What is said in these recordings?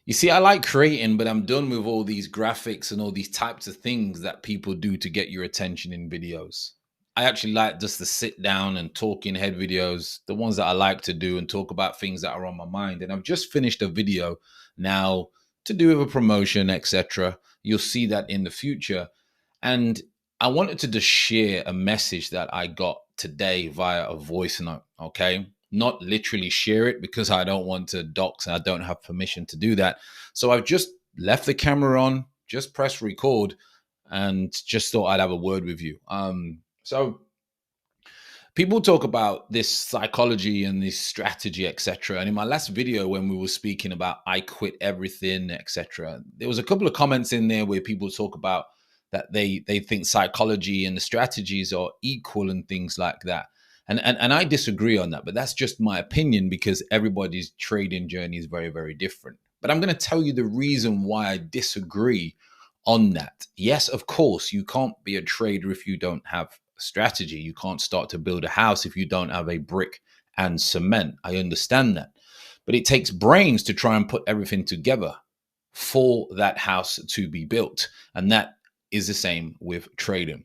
You see, I like creating, but I'm done with all these graphics and all these types of things that people do to get your attention in videos. I actually like just to sit down and talking head videos, the ones that I like to do and talk about things that are on my mind. And I've just finished a video now to do with a promotion, etc. You'll see that in the future. And I wanted to just share a message that I got today via a voice note, okay? Not literally share it because I don't want to dox and I don't have permission to do that. So I've just left the camera on, just press record, and just thought I'd have a word with you. So people talk about this psychology and this strategy, etc. And in my last video, when we were speaking about I quit everything, etc., there was a couple of comments in there where people talk about that they think psychology and the strategies are equal and things like that. And I disagree on that, but that's just my opinion because everybody's trading journey is very, very different. But I'm going to tell you the reason why I disagree on that. Yes, of course, you can't be a trader if you don't have strategy. You can't start to build a house if you don't have a brick and cement. I understand that. But it takes brains to try and put everything together for that house to be built. And that is the same with trading.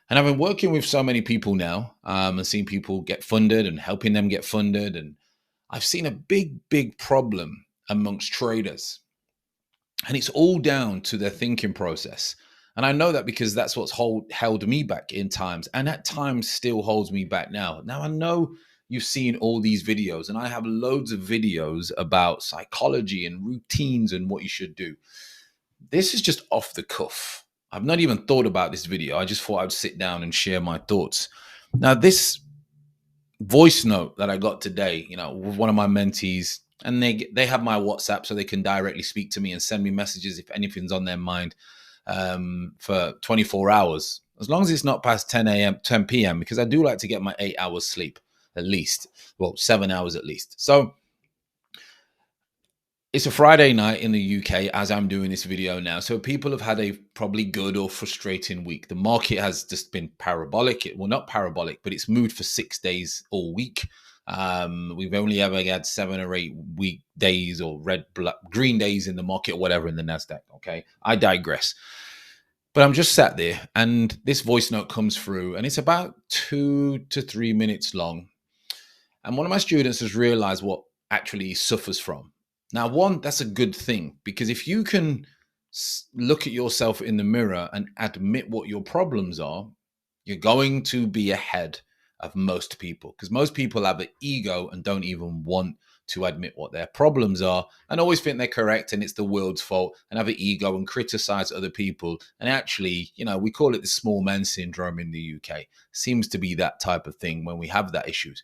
And I've been working with so many people now and seeing people get funded and helping them get funded. And I've seen a big, big problem amongst traders. And it's all down to their thinking process. And I know that because that's what's held me back in times, and at times still holds me back now. Now, I know you've seen all these videos, and I have loads of videos about psychology and routines and what you should do. This is just off the cuff. I've not even thought about this video. I just thought I'd sit down and share my thoughts. Now, this voice note that I got today, with one of my mentees, and they have my WhatsApp so they can directly speak to me and send me messages if anything's on their mind for 24 hours, as long as it's not past 10 p.m., because I do like to get my 8 hours sleep at least, well, 7 hours at least. So it's a Friday night in the UK as I'm doing this video now. So people have had a probably good or frustrating week. The market has just been parabolic. Well, not parabolic, but it's moved for 6 days all week. We've only ever had 7 or 8 weekdays or green days in the market or whatever in the NASDAQ. Okay, I digress. But I'm just sat there and this voice note comes through and it's about 2 to 3 minutes long. And one of my students has realized what actually he suffers from. Now, one, that's a good thing, because if you can look at yourself in the mirror and admit what your problems are, you're going to be ahead of most people, because most people have an ego and don't even want to admit what their problems are and always think they're correct and it's the world's fault and have an ego and criticize other people. And actually, we call it the small man syndrome in the UK. Seems to be that type of thing when we have that issues.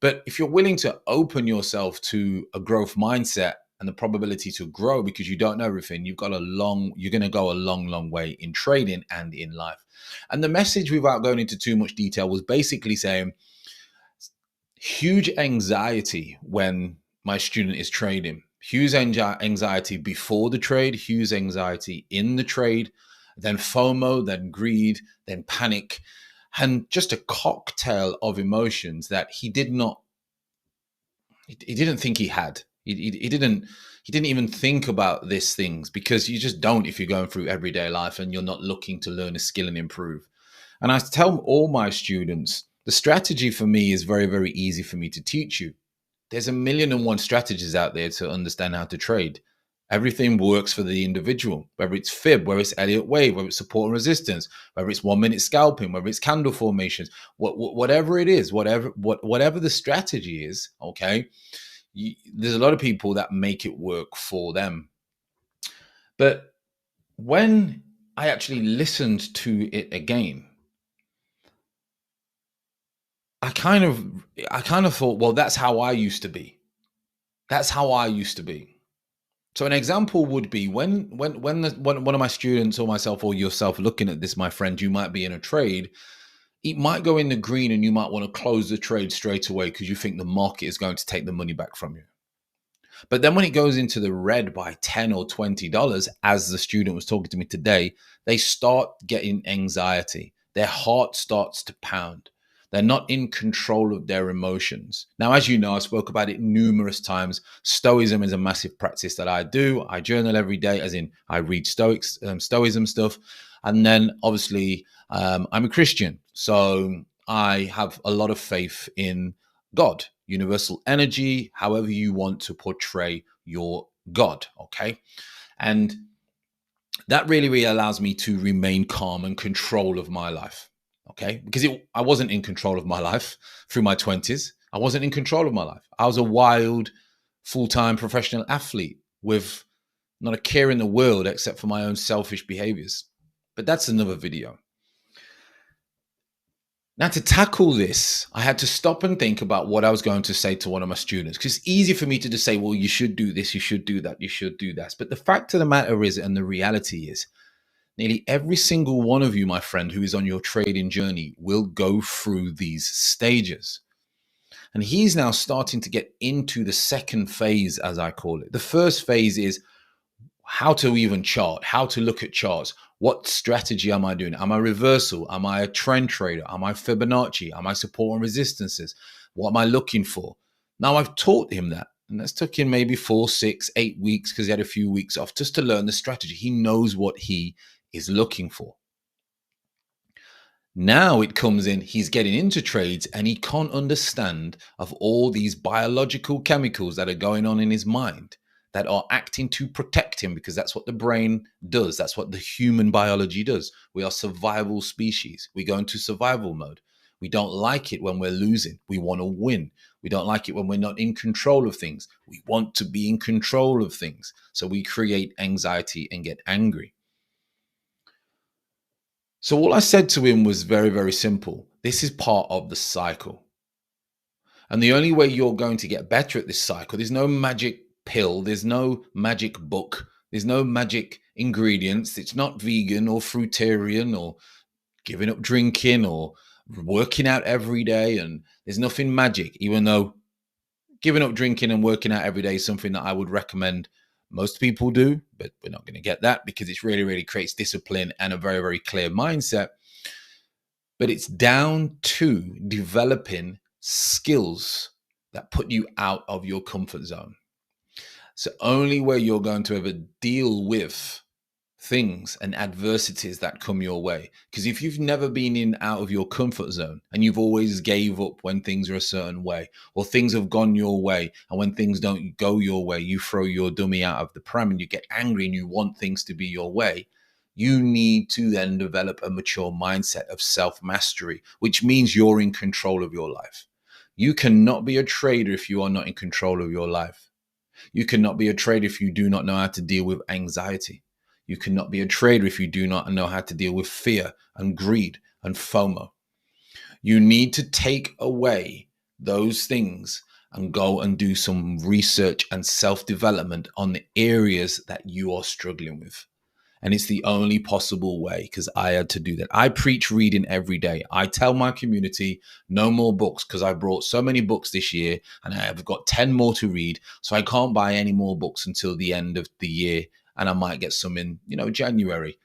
But if you're willing to open yourself to a growth mindset and the probability to grow because you don't know everything, you're going to go a long, long way in trading and in life. And the message, without going into too much detail, was basically saying huge anxiety when my student is trading, huge anxiety before the trade, huge anxiety in the trade, then FOMO, then greed, then panic, and just a cocktail of emotions that he didn't think he had. He didn't even think about these things, because you just don't if you're going through everyday life and you're not looking to learn a skill and improve. And I tell all my students, the strategy for me is very, very easy for me to teach you. There's 1,000,001 strategies out there to understand how to trade. Everything works for the individual, whether it's fib, whether it's Elliott wave, whether it's support and resistance, whether it's 1 minute scalping, whether it's candle formations, whatever it is, whatever the strategy is, okay, there's a lot of people that make it work for them. But when I actually listened to it again, I kind of thought, well, that's how I used to be. That's how I used to be. So an example would be when one of my students or myself or yourself looking at this, my friend, you might be in a trade. It might go in the green and you might want to close the trade straight away because you think the market is going to take the money back from you. But then when it goes into the red by $10 or $20, as the student was talking to me today, they start getting anxiety. Their heart starts to pound. They're not in control of their emotions. Now, as you know, I spoke about it numerous times. Stoicism is a massive practice that I do. I journal every day, as in I read Stoicism stuff. And then obviously, I'm a Christian. So I have a lot of faith in God, universal energy, however you want to portray your God. Okay. And that really allows me to remain calm and control of my life. Okay. Because I wasn't in control of my life through my 20s. I wasn't in control of my life. I was a wild, full-time professional athlete with not a care in the world except for my own selfish behaviors. But that's another video. Now, to tackle this, I had to stop and think about what I was going to say to one of my students, because it's easy for me to just say, well, you should do this, you should do that, you should do that. But the fact of the matter is, and the reality is, nearly every single one of you, my friend, who is on your trading journey will go through these stages. And he's now starting to get into the second phase, as I call it. The first phase is how to even chart, how to look at charts. What strategy am I doing? Am I reversal? Am I a trend trader? Am I Fibonacci? Am I support and resistances? What am I looking for? Now, I've taught him that. And that's took him maybe 4, 6, 8 weeks because he had a few weeks off just to learn the strategy. He knows what he is looking for. Now it comes in, he's getting into trades and he can't understand of all these biological chemicals that are going on in his mind that are acting to protect him, because that's what the brain does. That's what the human biology does. We are survival species. We go into survival mode. We don't like it when we're losing. We want to win. We don't like it when we're not in control of things. We want to be in control of things. So we create anxiety and get angry. So all I said to him was very, very simple. This is part of the cycle. And the only way you're going to get better at this cycle, there's no magic pill, there's no magic book, there's no magic ingredients. It's not vegan or fruitarian or giving up drinking or working out every day. And there's nothing magic, even though giving up drinking and working out every day is something that I would recommend most people do, but we're not going to get that because it really creates discipline and a very, very clear mindset. But it's down to developing skills that put you out of your comfort zone. So only way you're going to ever deal with things and adversities that come your way. Because if you've never been in out of your comfort zone and you've always gave up when things are a certain way, or things have gone your way, and when things don't go your way, you throw your dummy out of the pram and you get angry and you want things to be your way, you need to then develop a mature mindset of self-mastery, which means you're in control of your life. You cannot be a trader if you are not in control of your life. You cannot be a trader if you do not know how to deal with anxiety. You cannot be a trader if you do not know how to deal with fear and greed and FOMO. You need to take away those things and go and do some research and self-development on the areas that you are struggling with. And it's the only possible way, because I had to do that. I preach reading every day. I tell my community no more books because I brought so many books this year and I have got 10 more to read. So I can't buy any more books until the end of the year. And I might get some in, January.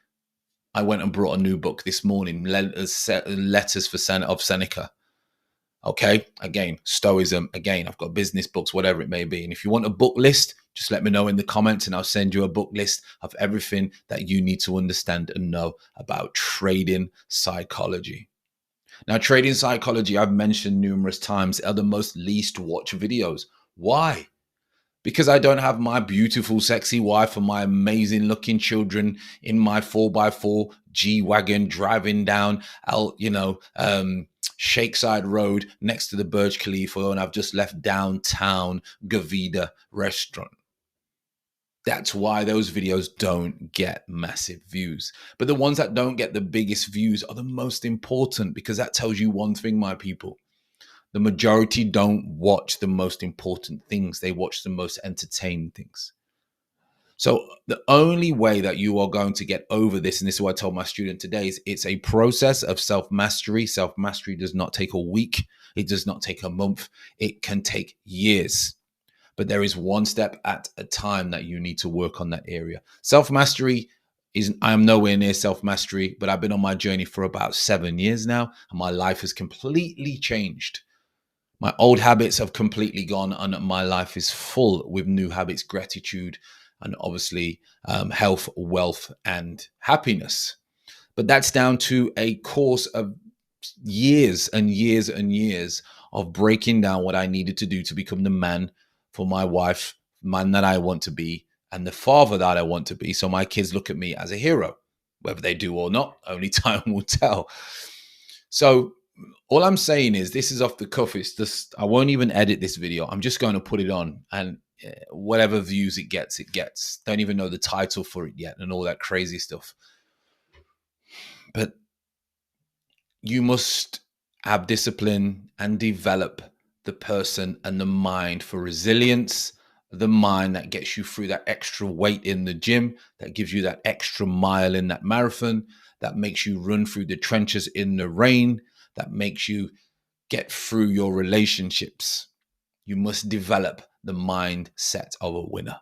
I went and brought a new book this morning, Letters of Seneca. Okay, again, Stoicism. Again, I've got business books, whatever it may be. And if you want a book list, just let me know in the comments and I'll send you a book list of everything that you need to understand and know about trading psychology. Now, trading psychology, I've mentioned numerous times, are the most least watched videos. Why? Because I don't have my beautiful, sexy wife and my amazing looking children in my 4x4 G-Wagon driving down, Shakeside Road next to the Burj Khalifa, and I've just left downtown Gavida restaurant. That's why those videos don't get massive views. But the ones that don't get the biggest views are the most important, because that tells you one thing, my people. The majority don't watch the most important things. They watch the most entertaining things. So the only way that you are going to get over this, and this is what I told my student today, is it's a process of self-mastery. Self-mastery does not take a week. It does not take a month. It can take years. But there is one step at a time that you need to work on that area. Self-mastery I am nowhere near self-mastery, but I've been on my journey for about 7 years now, and my life has completely changed. My old habits have completely gone, and my life is full with new habits, gratitude, and obviously health, wealth, and happiness. But that's down to a course of years and years and years of breaking down what I needed to do to become the man for my wife, man that I want to be, and the father that I want to be. So my kids look at me as a hero. Whether they do or not, only time will tell. So all I'm saying is, this is off the cuff. It's just, I won't even edit this video. I'm just going to put it on, and whatever views it gets, it gets. Don't even know the title for it yet and all that crazy stuff. But you must have discipline and develop the person and the mind for resilience, the mind that gets you through that extra weight in the gym, that gives you that extra mile in that marathon, that makes you run through the trenches in the rain, that makes you get through your relationships. You must develop the mindset of a winner.